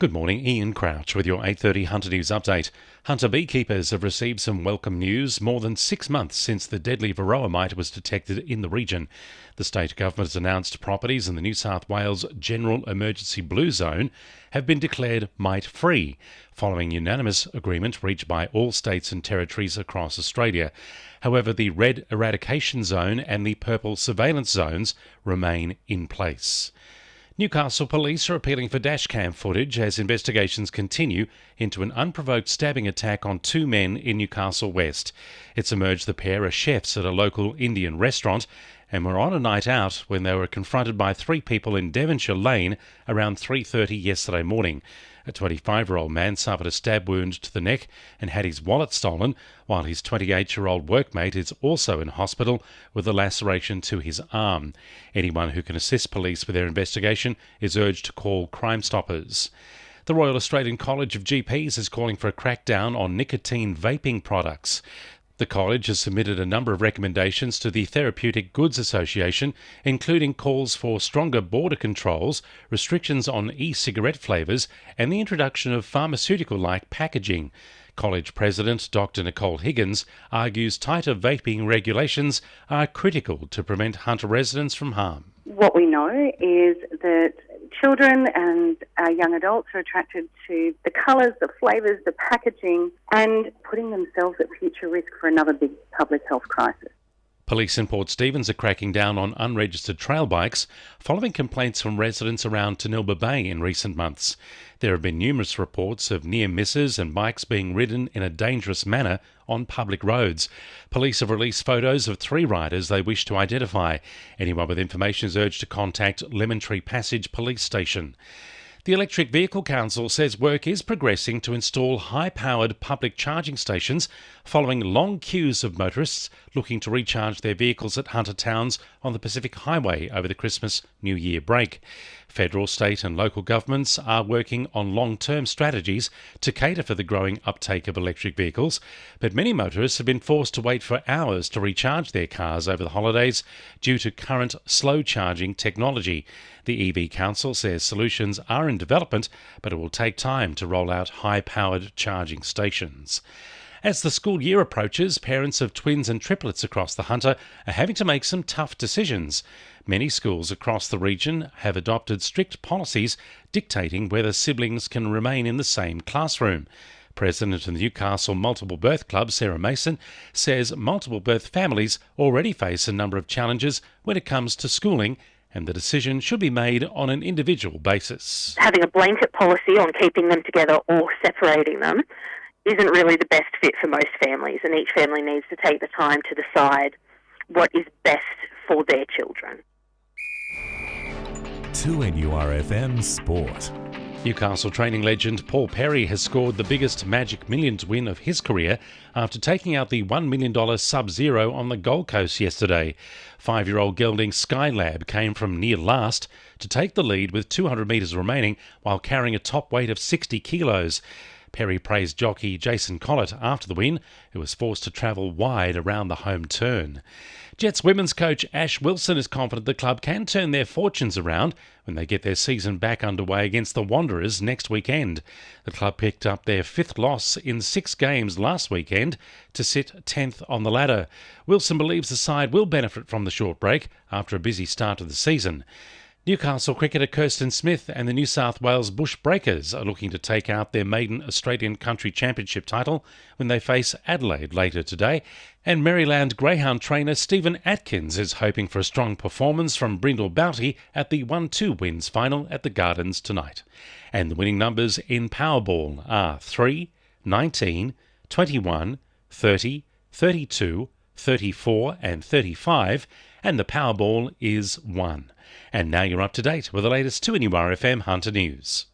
Good morning, Ian Crouch with your 8:30 Hunter News update. Hunter beekeepers have received some welcome news more than 6 months since the deadly varroa mite was detected in the region. The state government has announced properties in the New South Wales General Emergency Blue Zone have been declared mite-free, following unanimous agreement reached by all states and territories across Australia. However, the red eradication zone and the purple surveillance zones remain in place. Newcastle police are appealing for dashcam footage as investigations continue into an unprovoked stabbing attack on two men in Newcastle West. It's emerged the pair are chefs at a local Indian restaurant and were on a night out when they were confronted by three people in Devonshire Lane around 3:30 yesterday morning. A 25-year-old man suffered a stab wound to the neck and had his wallet stolen, while his 28-year-old workmate is also in hospital with a laceration to his arm. Anyone who can assist police with their investigation is urged to call Crime Stoppers. The Royal Australian College of GPs is calling for a crackdown on nicotine vaping products. The college has submitted a number of recommendations to the Therapeutic Goods Association, including calls for stronger border controls, restrictions on e-cigarette flavours, and the introduction of pharmaceutical-like packaging. College President Dr. Nicole Higgins argues tighter vaping regulations are critical to prevent Hunter residents from harm. What we know is that children and young adults are attracted to the colours, the flavours, the packaging, and putting themselves at future risk for another big public health crisis. Police in Port Stephens are cracking down on unregistered trail bikes following complaints from residents around Tanilba Bay in recent months. There have been numerous reports of near misses and bikes being ridden in a dangerous manner on public roads. Police have released photos of three riders they wish to identify. Anyone with information is urged to contact Lemon Tree Passage Police Station. The Electric Vehicle Council says work is progressing to install high-powered public charging stations following long queues of motorists looking to recharge their vehicles at Hunter towns on the Pacific Highway over the Christmas-New Year break. Federal, state and local governments are working on long-term strategies to cater for the growing uptake of electric vehicles, but many motorists have been forced to wait for hours to recharge their cars over the holidays due to current slow-charging technology. The EV Council says solutions are in development, but it will take time to roll out high-powered charging stations. As the school year approaches, parents of twins and triplets across the Hunter are having to make some tough decisions. Many schools across the region have adopted strict policies dictating whether siblings can remain in the same classroom. President of the Newcastle Multiple Birth Club, Sarah Mason, says multiple birth families already face a number of challenges when it comes to schooling, and the decision should be made on an individual basis. Having a blanket policy on keeping them together or separating them isn't really the best fit for most families, and each family needs to take the time to decide what is best for their children. 2NURFM Sport. Newcastle training legend Paul Perry has scored the biggest Magic Millions win of his career after taking out the $1 million Sub-Zero on the Gold Coast yesterday. 5-year-old gelding Skylab came from near last to take the lead with 200 metres remaining while carrying a top weight of 60 kilos. Perry praised jockey Jason Collett after the win, who was forced to travel wide around the home turn. Jets women's coach Ash Wilson is confident the club can turn their fortunes around when they get their season back underway against the Wanderers next weekend. The club picked up their 5th loss in 6 games last weekend to sit 10th on the ladder. Wilson believes the side will benefit from the short break after a busy start to the season. Newcastle cricketer Kirsten Smith and the New South Wales Bushbreakers are looking to take out their maiden Australian Country Championship title when they face Adelaide later today. And Maryland Greyhound trainer Stephen Atkins is hoping for a strong performance from Brindle Bounty at the 1-2 wins final at the Gardens tonight. And the winning numbers in Powerball are 3, 19, 21, 30, 32, 34 and 35, and the Powerball is 1. And now you're up to date with the latest 2NURFM Hunter News.